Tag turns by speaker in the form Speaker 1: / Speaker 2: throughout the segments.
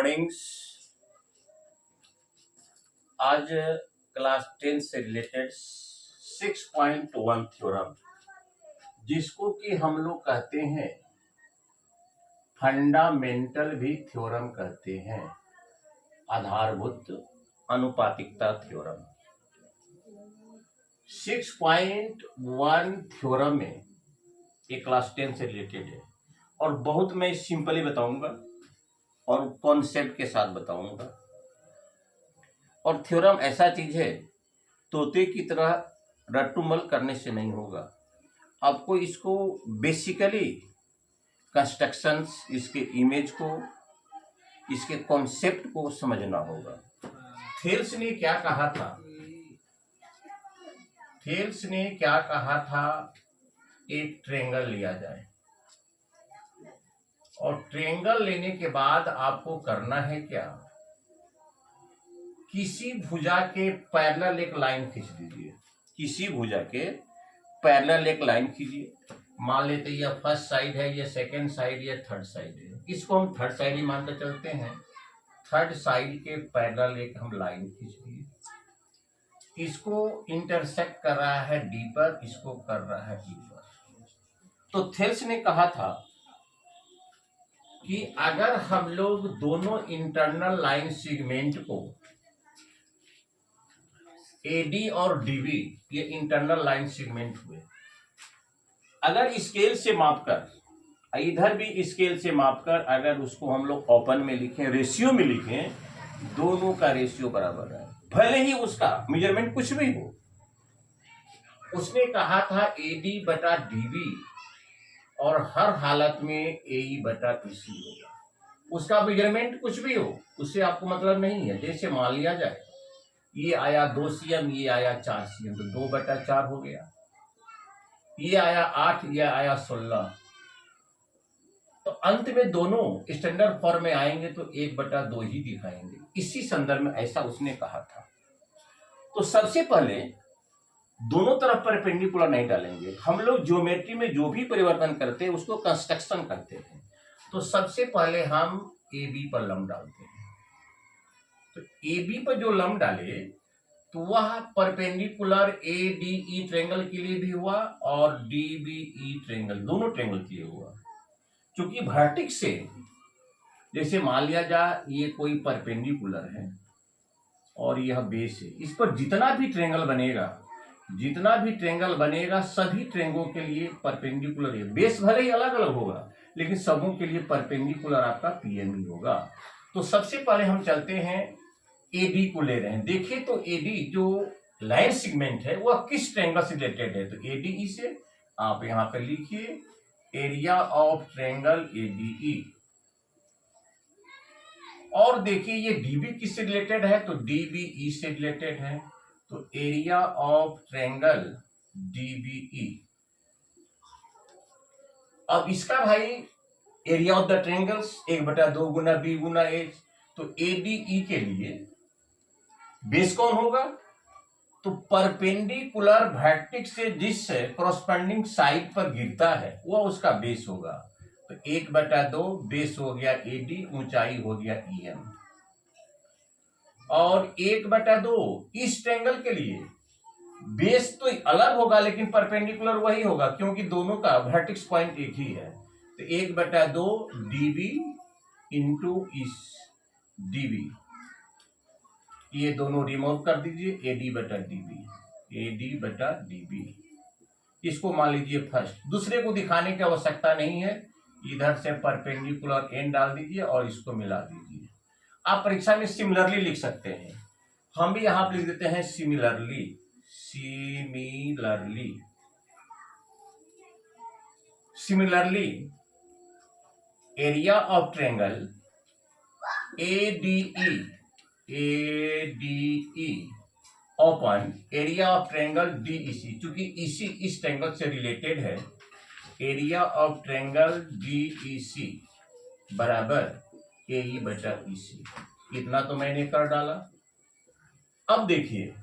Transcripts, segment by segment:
Speaker 1: Mornings. आज class 10 से related 6.1 theorem, जिसको कि हम लोग कहते हैं फंडामेंटल भी थ्योरम कहते हैं, आधारभूत अनुपातिकता थ्योरम। 6.1 थ्योरम में ये क्लास 10 से रिलेटेड है और बहुत मैं सिंपली बताऊंगा और कॉन्सेप्ट के साथ बताऊंगा। और थ्योरम ऐसा चीज है, तोते की तरह रट्टूमल करने से नहीं होगा। आपको इसको बेसिकली कंस्ट्रक्शंस, इसके इमेज को, इसके कॉन्सेप्ट को समझना होगा। थेल्स ने क्या कहा था? थेल्स ने क्या कहा था? एक ट्रेंगल लिया जाए और ट्रेंगल लेने के बाद आपको करना है क्या? किसी भुजा के पैरेलल एक लाइन खींच दीजिए। किसी भुजा के पैरेलल एक लाइन खींचिए। मान लेते हैं यह फर्स्ट साइड है, यह सेकंड साइड, यह थर्ड साइड है। इसको हम थर्ड साइड ही मानकर चलते हैं। थर्ड साइड के पैरेलल एक हम लाइन खींच दिए। इसको इंटरसेक्ट कर रहा है डी पर, इसको कर रहा है ई पर। तो थेल्स ने कहा था कि अगर हम लोग दोनों इंटरनल लाइन सेगमेंट को एडी और डीबी, ये इंटरनल लाइन सेगमेंट हुए, अगर स्केल से मापकर, इधर भी स्केल से मापकर अगर उसको हम लोग ओपन में लिखें, रेशियो में लिखें, दोनों का रेशियो बराबर है, भले ही उसका मेजरमेंट कुछ भी हो। उसने कहा था एडी बटा डीबी और हर हालत में एई बटा ईसी होगा। उसका मेजरमेंट कुछ भी हो, उससे आपको मतलब नहीं है। जैसे मान लिया जाए ये आया 2 cm, ये आया 4 cm, तो 2/4 हो गया। ये आया 8, ये आया 16। तो अंत में दोनों स्टैंडर्ड फॉर्म में आएंगे तो 1/2 ही दिखाएंगे। इसी संदर्भ में ऐसा उसने कहा था। तो सबसे पहले दोनों तरफ परपेंडिकुलर नहीं डालेंगे। हम लोग ज्योमेट्री में जो भी परिवर्तन करते हैं उसको कंस्ट्रक्शन करते हैं। तो सबसे पहले हम ए बी पर लंब डालते हैं। तो ए बी पर जो लंब डाले तो वह perpendicular A D E triangle के लिए भी हुआ और डी बी ई ट्रेंगल, दोनों ट्रेंगल के लिए हुआ। क्योंकि वर्टेक्स से, जैसे मान लिया जाए ये कोई परपेंडिकुलर है और यह बेस है, इस पर जितना भी ट्रेंगल बनेगा सभी ट्रेंगों के लिए परपेंडिकुलर है। बेस भले ही अलग अलग होगा लेकिन सबों के लिए परपेंडिकुलर आपका पीएम ही होगा। तो सबसे पहले हम चलते हैं एडी को ले रहे हैं। देखिए तो एडी जो लाइन सेगमेंट है वह किस ट्रेंगल से रिलेटेड है? तो एडीई से आप यहां पर लिखिए एरिया ऑफ ट्रेंगल एडीई। और देखिए ये डीबी किससे रिलेटेड है? तो डीबीई से रिलेटेड है। तो एरिया ऑफ ट्रेंगल डीबीई। अब इसका भाई एरिया ऑफ द ट्रेंगल्स 1/2 गुना बी गुना एच। तो एडीई के लिए बेस कौन होगा? तो परपेंडिकुलर वर्टेक्स से जिस कॉरस्पॉन्डिंग साइड पर गिरता है वह उसका बेस होगा। तो 1/2 बेस हो गया एडी, ऊंचाई हो गया ईएम। और 1/2 इस ट्रेंगल के लिए बेस तो अलग होगा लेकिन परपेंडिकुलर वही होगा क्योंकि दोनों का वर्टेक्स पॉइंट एक ही है। तो 1/2 डीबी इंटू इस डीबी, ये दोनों रिमूव कर दीजिए, एडी बटा डीबी। इसको मान लीजिए फर्स्ट। दूसरे को दिखाने की आवश्यकता नहीं है, इधर से परपेंडिकुलर एन डाल दीजिए और इसको मिला दीजिए। आप परीक्षा में सिमिलरली लिख सकते हैं, हम भी यहां पर लिख देते हैं similarly. Area of triangle ADE open area of triangle DEC, चूंकि इसी इस ट्रेंगल से रिलेटेड है। एरिया ऑफ ट्रेंगल डीईसी बराबर एई बटा ईसी। इतना तो मैंने कर डाला। अब देखिए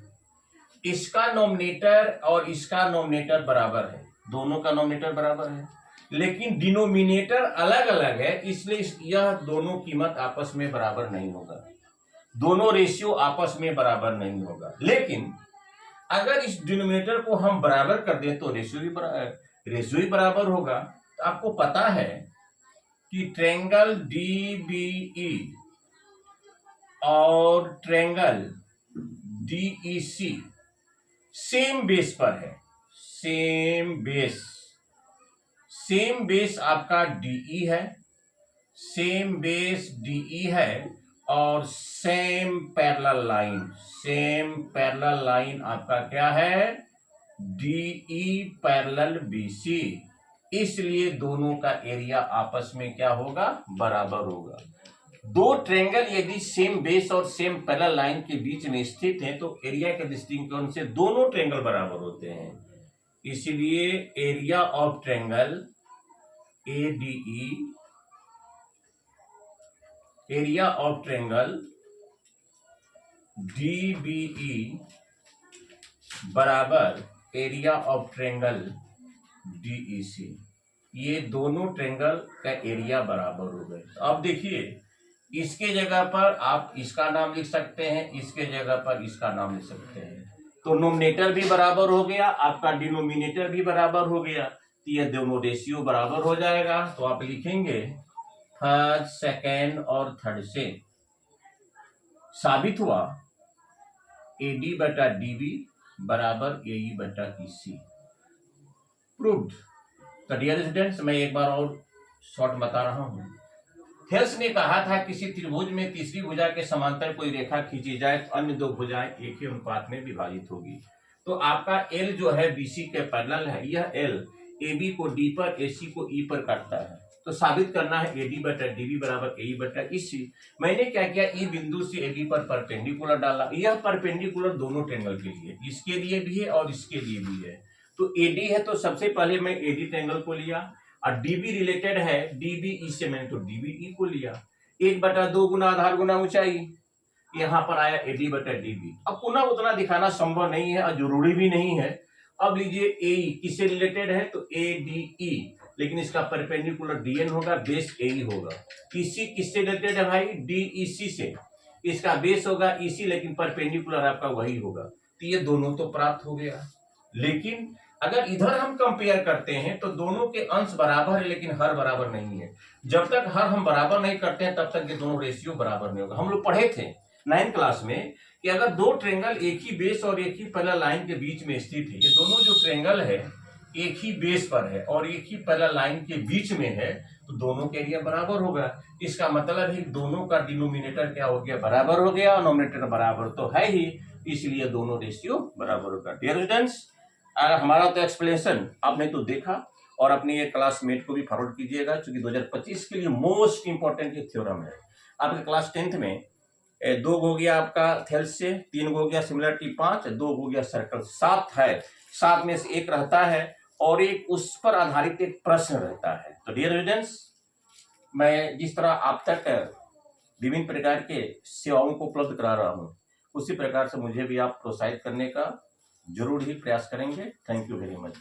Speaker 1: इसका नोमिनेटर और इसका नोमिनेटर बराबर है, दोनों का नोमिनेटर बराबर है। लेकिन डिनोमिनेटर अलग अलग है, इसलिए यह दोनों कीमत आपस में बराबर नहीं होगा, दोनों रेशियो आपस में बराबर नहीं होगा। लेकिन अगर इस डिनोमिनेटर को हम बराबर कर दें तो रेशियो ही बराबर होगा। तो आपको पता है कि ट्रायंगल DBE और ट्रायंगल DEC सेम बेस पर है, सेम बेस आपका DE है, सेम बेस DE है और सेम पैरेलल लाइन आपका क्या है, DE पैरेलल BC। इसलिए दोनों का एरिया आपस में क्या होगा, बराबर होगा। दो ट्रायंगल यदि सेम बेस और सेम पैरेलल लाइन के बीच में स्थित हैं तो एरिया के दृष्टिकोण से दोनों ट्रायंगल बराबर होते हैं। इसलिए area of triangle ADE, area of triangle DBE बराबर एरिया ऑफ ट्रायंगल DEC। ये दोनों ट्रायंगल का एरिया बराबर हो गए। तो अब देखिए, इसके जगह पर आप इसका नाम लिख सकते हैं, इसके जगह पर इसका नाम लिख सकते हैं। तो नोमिनेटर भी बराबर हो गया, आपका डिनोमिनेटर भी बराबर हो गया, तो ये दोनों रेशियो बराबर हो जाएगा। तो आप लिखेंगे थर्ड, सेकेंड और थर्ड से साबित हुआ AD बटा DB बराबर AE बटा EC, प्रूव्ड। तो डियर स्टूडेंट्स, मैं एक बार और शॉर्ट बता रहा हूं। थेल्स ने कहा था किसी त्रिभुज में तीसरी भुजा के समांतर कोई रेखा खींची जाए तो अन्य दो भुजाएं एक ही अनुपात में विभाजित होगी। तो आपका L जो है BC के पैरेलल है, यह L AB को D पर, AC को E पर काटता है। तो साबित करना है AD बटा DB बराबर AE बटा EC। मैंने क्या किया, E बिंदु से AB पर परपेंडिकुलर डाला। यह परपेंडिकुलर दोनों ट्रायंगल के लिए, इसके लिए भी है और इसके लिए भी है। तो AD है तो सबसे पहले मैं AD ट्रायंगल को लिया, और DB रिलेटेड है DBE से, मैंने तो DBE को लिया। 1/2 गुना आधार गुना ऊंचाई, यहां पर आया AD बटा DB। अब पुनः उतना दिखाना संभव नहीं है और जरूरी भी नहीं है। अब लीजिए AE किससे रिलेटेड है, तो ADE, लेकिन इसका परपेंडिकुलर DN होगा, बेस AE होगा। EC किससे रिलेटेड है भाई, DEC से, इसका बेस होगा EC, लेकिन परपेंडिकुलर आपका वही होगा। तो ये दोनों तो प्राप्त हो गया। लेकिन अगर इधर हम कंपेयर करते हैं तो दोनों के अंश बराबर है, लेकिन हर बराबर नहीं है। जब तक हर हम बराबर नहीं करते हैं तब तक ये दोनों रेशियो बराबर नहीं होगा। हम लोग पढ़े थे 9th क्लास में कि अगर दो ट्रायंगल एक ही बेस और एक ही पैरेलल लाइन के बीच में स्थित है, ये दोनों जो ट्रायंगल है एक ही बेस पर है और एक ही पैरेलल लाइन के बीच में है, तो दोनों के एरिया बराबर होगा। इसका मतलब है दोनों का डिनोमिनेटर क्या हो गया, बराबर हो गया, और नोमिनेटर बराबर तो है ही, इसलिए दोनों रेशियो बराबर होगा। डियर स्टूडेंट्स, हमारा तो एक्सप्लेनेशन आपने तो देखा, और अपने ये क्लासमेट को भी फॉरवर्ड कीजिएगा, क्योंकि 2025 के लिए मोस्ट इंपॉर्टेंट ये थ्योरम है। आपके क्लास 10th में 2 हो गया आपका थेल्स से, 3 हो गया सिमिलरिटी 5, 2 हो गया सर्कल, 7 है, 7 में से एक रहता है और एक उस पर आधारित एक प्रश्न रहता है। तो डियर स्टूडेंट्स, मैं जिस तरह आप तक विभिन्न प्रकार के सेवाओं को उपलब्ध करा रहा हूँ, उसी प्रकार से मुझे भी आप प्रोत्साहित करने का जरूर ही प्रयास करेंगे। Thank you very much.